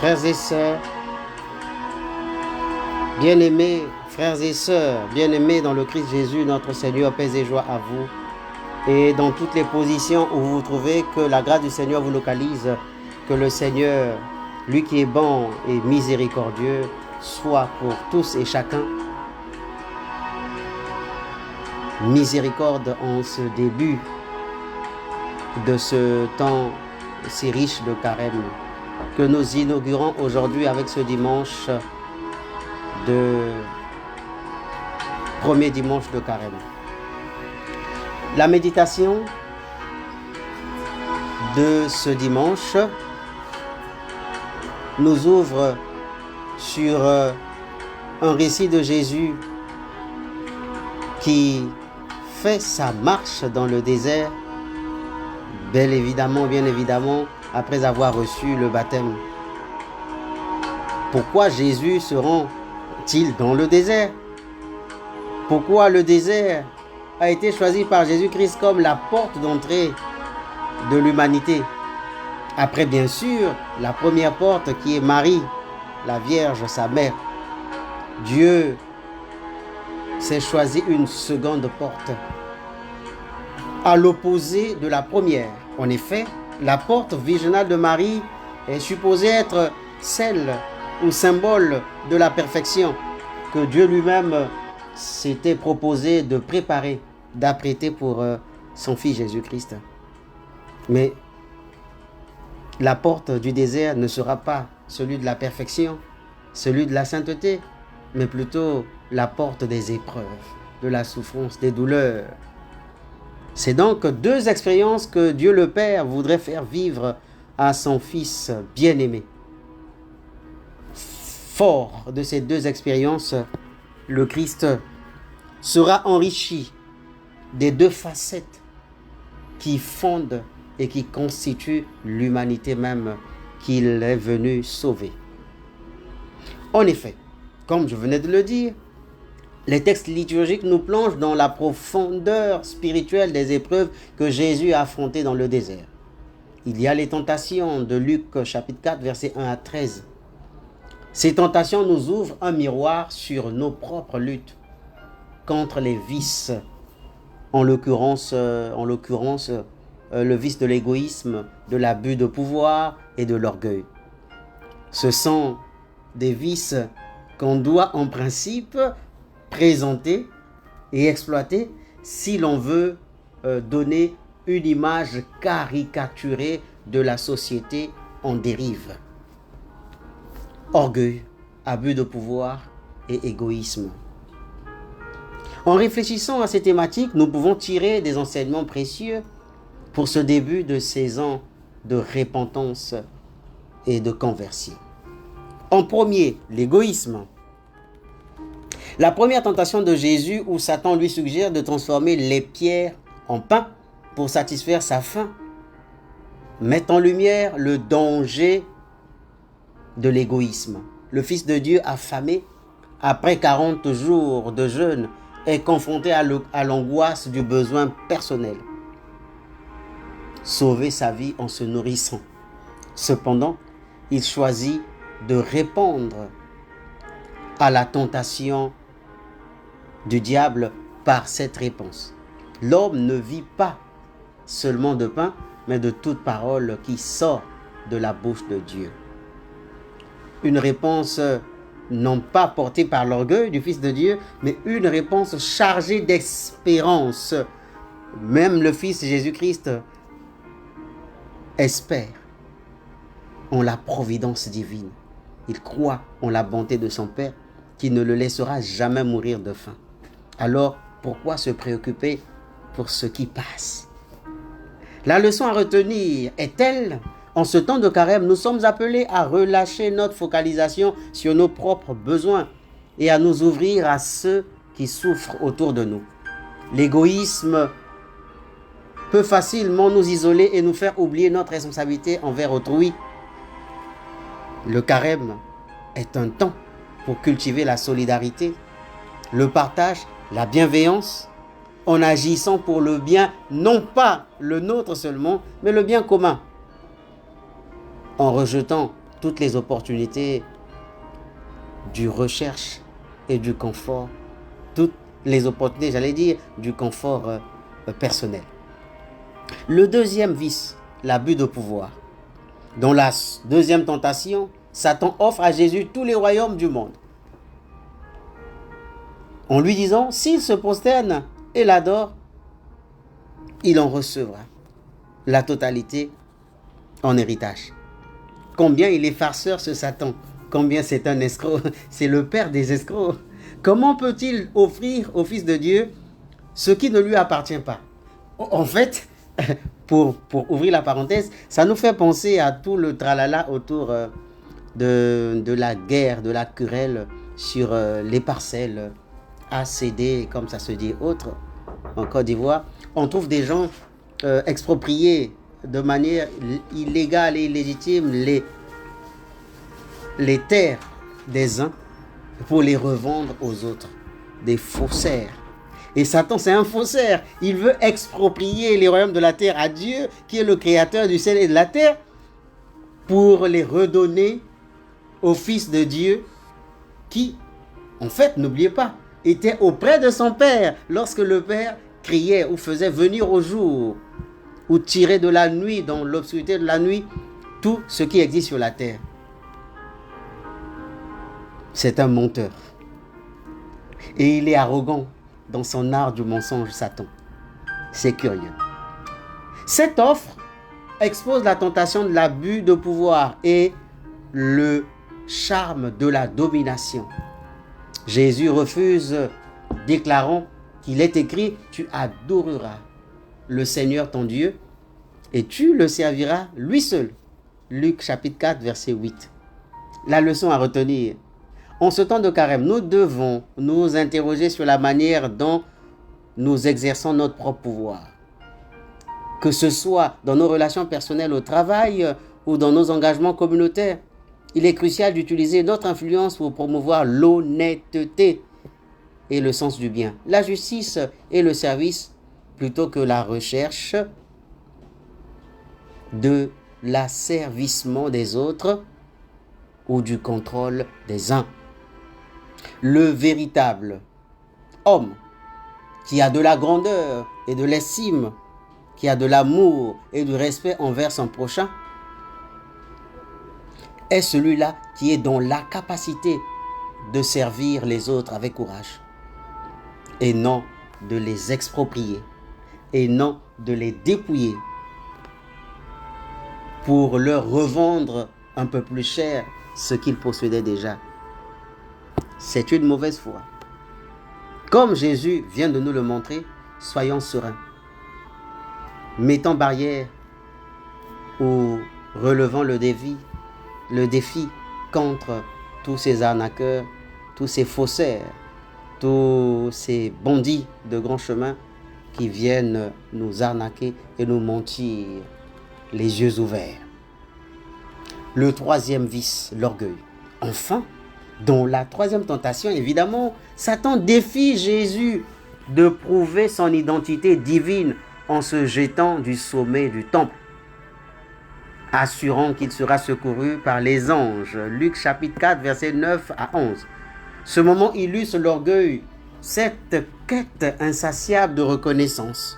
Frères et sœurs, bien-aimés, frères et sœurs, bien-aimés dans le Christ Jésus, notre Seigneur, paix et joie à vous. Et dans toutes les positions où vous vous trouvez, que la grâce du Seigneur vous localise, que le Seigneur, lui qui est bon et miséricordieux, soit pour tous et chacun. Miséricorde en ce début de ce temps si riche de carême que nous inaugurons aujourd'hui avec ce dimanche premier dimanche de carême. La méditation de ce dimanche nous ouvre sur un récit de Jésus qui fait sa marche dans le désert, bien évidemment, après avoir reçu le baptême. Pourquoi Jésus se rend-il dans le désert? Pourquoi le désert a été choisi par Jésus-Christ comme la porte d'entrée de l'humanité? Après, bien sûr, la première porte qui est Marie, la Vierge, sa mère. Dieu s'est choisi une seconde porte, à l'opposé de la première. En effet, la porte virginale de Marie est supposée être celle ou symbole de la perfection que Dieu lui-même s'était proposé de préparer, d'apprêter pour son Fils Jésus-Christ. Mais la porte du désert ne sera pas celui de la perfection, celui de la sainteté, mais plutôt la porte des épreuves, de la souffrance, des douleurs. C'est donc deux expériences que Dieu le Père voudrait faire vivre à son Fils bien-aimé. Fort de ces deux expériences, le Christ sera enrichi des deux facettes qui fondent et qui constituent l'humanité même qu'il est venu sauver. En effet, comme je venais de le dire, les textes liturgiques nous plongent dans la profondeur spirituelle des épreuves que Jésus a affrontées dans le désert. Il y a les tentations de Luc chapitre 4, versets 1 à 13. Ces tentations nous ouvrent un miroir sur nos propres luttes contre les vices, en l'occurrence le vice de l'égoïsme, de l'abus de pouvoir et de l'orgueil. Ce sont des vices qu'on doit en principe présenter et exploiter si l'on veut donner une image caricaturée de la société en dérive. Orgueil, abus de pouvoir et égoïsme. En réfléchissant à ces thématiques, nous pouvons tirer des enseignements précieux pour ce début de saison de repentance et de conversion. En premier, l'égoïsme. La première tentation de Jésus où Satan lui suggère de transformer les pierres en pain pour satisfaire sa faim met en lumière le danger de l'égoïsme. Le Fils de Dieu affamé, après 40 jours de jeûne, est confronté à l'angoisse du besoin personnel. Sauver sa vie en se nourrissant. Cependant, il choisit de répondre à la tentation du diable par cette réponse. L'homme ne vit pas seulement de pain, mais de toute parole qui sort de la bouche de Dieu. Une réponse non pas portée par l'orgueil du Fils de Dieu, mais une réponse chargée d'espérance. Même le Fils Jésus-Christ espère en la providence divine. Il croit en la bonté de son Père qui ne le laissera jamais mourir de faim. Alors, pourquoi se préoccuper pour ce qui passe? La leçon à retenir est telle: en ce temps de carême, nous sommes appelés à relâcher notre focalisation sur nos propres besoins et à nous ouvrir à ceux qui souffrent autour de nous. L'égoïsme peut facilement nous isoler et nous faire oublier notre responsabilité envers autrui. Le carême est un temps pour cultiver la solidarité, le partage, la bienveillance, en agissant pour le bien, non pas le nôtre seulement, mais le bien commun. En rejetant toutes les opportunités du recherche et du confort, toutes les opportunités, j'allais dire, du confort personnel. Le deuxième vice, l'abus de pouvoir. Dans la deuxième tentation, Satan offre à Jésus tous les royaumes du monde, en lui disant, s'il se prosterne et l'adore, il en recevra la totalité en héritage. Combien il est farceur ce Satan, combien c'est un escroc, c'est le père des escrocs. Comment peut-il offrir au Fils de Dieu ce qui ne lui appartient pas? En fait, pour ouvrir la parenthèse, ça nous fait penser à tout le tralala autour de la guerre, de la querelle sur les parcelles ACD, comme ça se dit, autres, en Côte d'Ivoire. On trouve des gens expropriés de manière illégale et illégitime les terres des uns pour les revendre aux autres. Des faussaires. Et Satan, c'est un faussaire. Il veut exproprier les royaumes de la terre à Dieu, qui est le créateur du ciel et de la terre, pour les redonner au Fils de Dieu, qui, en fait, n'oubliez pas, était auprès de son Père lorsque le Père criait ou faisait venir au jour ou tirer de la nuit, dans l'obscurité de la nuit, tout ce qui existe sur la terre. C'est un menteur. Et il est arrogant dans son art du mensonge, Satan. C'est curieux. Cette offre expose la tentation de l'abus de pouvoir et le charme de la domination. Jésus refuse, déclarant qu'il est écrit « Tu adoreras le Seigneur ton Dieu et tu le serviras lui seul ». Luc chapitre 4, verset 8. La leçon à retenir. En ce temps de carême, nous devons nous interroger sur la manière dont nous exerçons notre propre pouvoir. Que ce soit dans nos relations personnelles au travail ou dans nos engagements communautaires, il est crucial d'utiliser notre influence pour promouvoir l'honnêteté et le sens du bien, la justice et le service, plutôt que la recherche de l'asservissement des autres ou du contrôle des uns. Le véritable homme qui a de la grandeur et de l'estime, qui a de l'amour et du respect envers son prochain, est celui-là qui est dans la capacité de servir les autres avec courage et non de les exproprier et non de les dépouiller pour leur revendre un peu plus cher ce qu'ils possédaient déjà. C'est une mauvaise foi. Comme Jésus vient de nous le montrer, soyons sereins. Mettons barrière ou relevant le défi contre tous ces arnaqueurs, tous ces faussaires, tous ces bandits de grand chemin qui viennent nous arnaquer et nous mentir les yeux ouverts. Le troisième vice, l'orgueil. Enfin, dans la troisième tentation, évidemment, Satan défie Jésus de prouver son identité divine en se jetant du sommet du temple, assurant qu'il sera secouru par les anges. Luc chapitre 4, versets 9 à 11. Ce moment illustre l'orgueil, cette quête insatiable de reconnaissance,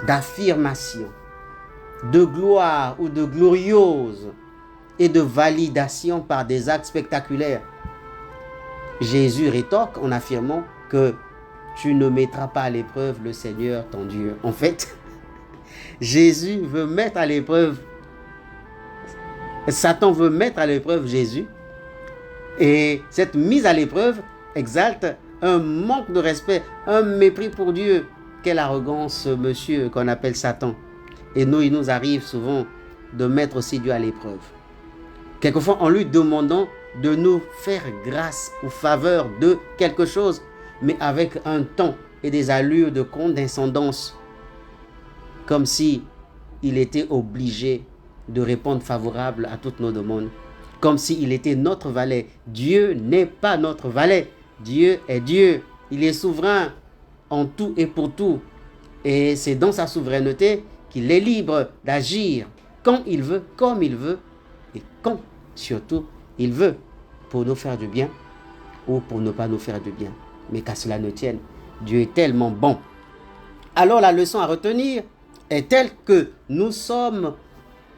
d'affirmation, de gloire ou de gloriose et de validation par des actes spectaculaires. Jésus rétorque en affirmant que tu ne mettras pas à l'épreuve le Seigneur ton Dieu. En fait, Jésus veut mettre à l'épreuve, Satan veut mettre à l'épreuve Jésus, et cette mise à l'épreuve exalte un manque de respect, un mépris pour Dieu. Quelle arrogance, ce monsieur qu'on appelle Satan. Et nous, il nous arrive souvent de mettre aussi Dieu à l'épreuve. Quelquefois, en lui demandant de nous faire grâce ou faveur de quelque chose, mais avec un ton et des allures de condescendance, comme si il était obligé de répondre favorable à toutes nos demandes, comme s'il était notre valet. Dieu n'est pas notre valet. Dieu est Dieu. Il est souverain en tout et pour tout. Et c'est dans sa souveraineté qu'il est libre d'agir quand il veut, comme il veut, et quand, surtout, il veut, pour nous faire du bien ou pour ne pas nous faire du bien. Mais qu'à cela ne tienne, Dieu est tellement bon. Alors la leçon à retenir est telle que nous sommes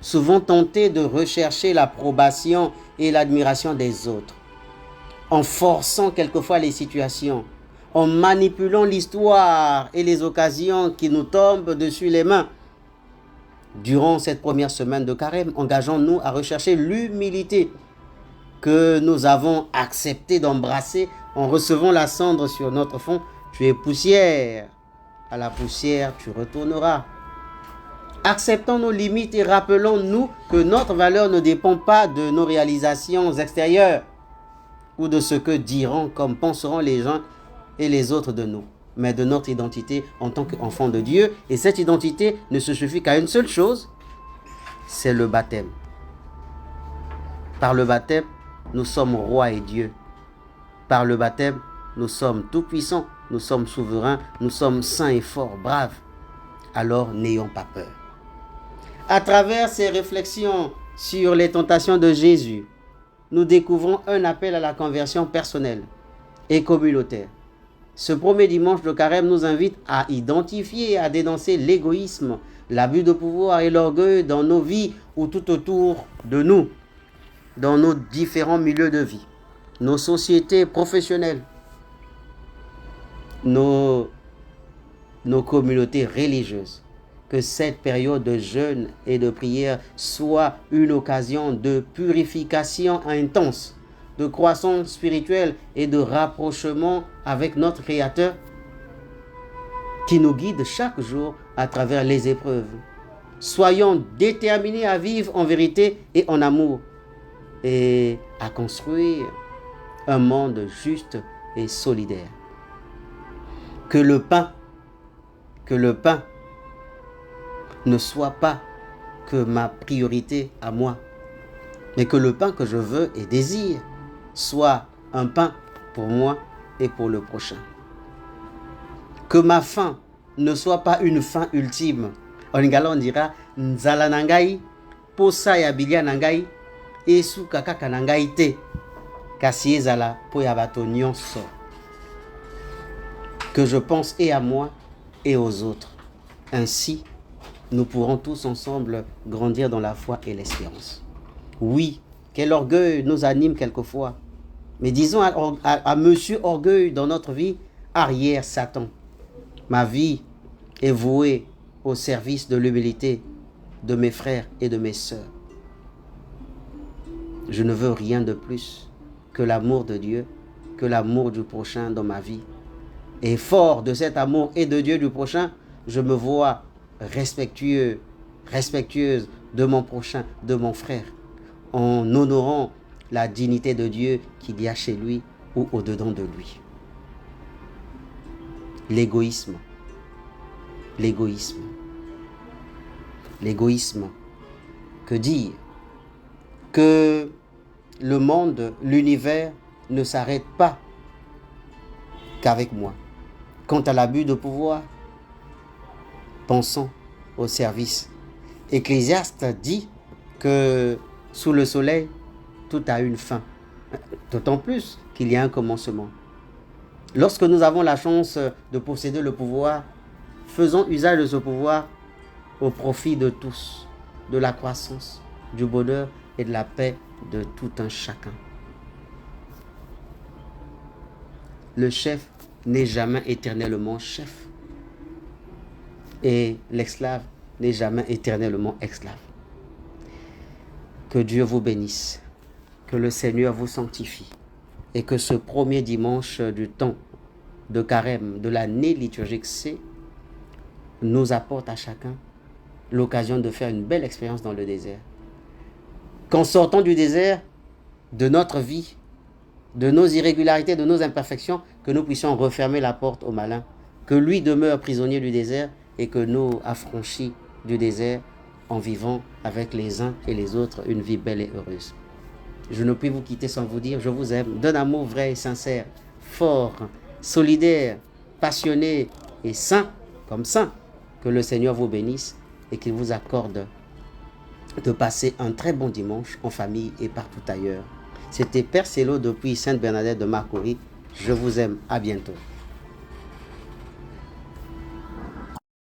souvent tentés de rechercher l'approbation et l'admiration des autres, en forçant quelquefois les situations, en manipulant l'histoire et les occasions qui nous tombent dessus les mains. Durant cette première semaine de carême, engageons-nous à rechercher l'humilité que nous avons accepté d'embrasser en recevant la cendre sur notre front. Tu es poussière, à la poussière tu retourneras. Acceptons nos limites et rappelons-nous que notre valeur ne dépend pas de nos réalisations extérieures ou de ce que diront comme penseront les gens et les autres de nous, mais de notre identité en tant qu'enfant de Dieu. Et cette identité ne se suffit qu'à une seule chose, c'est le baptême. Par le baptême, nous sommes rois et dieux. Par le baptême, nous sommes tout-puissants, nous sommes souverains, nous sommes saints et forts, braves. Alors n'ayons pas peur. À travers ces réflexions sur les tentations de Jésus, nous découvrons un appel à la conversion personnelle et communautaire. Ce premier dimanche de carême nous invite à identifier et à dénoncer l'égoïsme, l'abus de pouvoir et l'orgueil dans nos vies ou tout autour de nous, dans nos différents milieux de vie, nos sociétés professionnelles, nos communautés religieuses. Que cette période de jeûne et de prière soit une occasion de purification intense, de croissance spirituelle et de rapprochement avec notre Créateur qui nous guide chaque jour à travers les épreuves. Soyons déterminés à vivre en vérité et en amour et à construire un monde juste et solidaire. Que le pain ne soit pas que ma priorité à moi, mais que le pain que je veux et désire soit un pain pour moi et pour le prochain. Que ma faim ne soit pas une faim ultime. En lingala on dira nzala nangai, posa ya bilia nangai, esu kaka nangai te, kasi ezala po ya bato nyonso. Que je pense et à moi et aux autres. Ainsi, nous pourrons tous ensemble grandir dans la foi et l'espérance. Oui, quel orgueil nous anime quelquefois. Mais disons à Monsieur Orgueil dans notre vie, arrière Satan. Ma vie est vouée au service de l'humilité de mes frères et de mes sœurs. Je ne veux rien de plus que l'amour de Dieu, que l'amour du prochain dans ma vie. Et fort de cet amour et de Dieu du prochain, je me vois respectueuse de mon prochain, de mon frère, en honorant la dignité de Dieu qu'il y a chez lui ou au-dedans de lui. L'égoïsme. Que dire? Que le monde, l'univers ne s'arrête pas qu'avec moi. Quant à l'abus de pouvoir, pensons au service. Ecclésiaste dit que sous le soleil, tout a une fin. D'autant plus qu'il y a un commencement. Lorsque nous avons la chance de posséder le pouvoir, faisons usage de ce pouvoir au profit de tous, de la croissance, du bonheur et de la paix de tout un chacun. Le chef n'est jamais éternellement chef. Et l'esclave n'est jamais éternellement esclave. Que Dieu vous bénisse, que le Seigneur vous sanctifie et que ce premier dimanche du temps de carême de l'année liturgique C nous apporte à chacun l'occasion de faire une belle expérience dans le désert. Qu'en sortant du désert, de notre vie, de nos irrégularités, de nos imperfections, que nous puissions refermer la porte au malin, que lui demeure prisonnier du désert et que nous affranchis du désert en vivant avec les uns et les autres une vie belle et heureuse. Je ne puis vous quitter sans vous dire, je vous aime, d'un amour vrai et sincère, fort, solidaire, passionné et saint, comme saint. Que le Seigneur vous bénisse et qu'il vous accorde de passer un très bon dimanche en famille et partout ailleurs. C'était Père Célo depuis Sainte-Bernadette de Marcory. Je vous aime, à bientôt.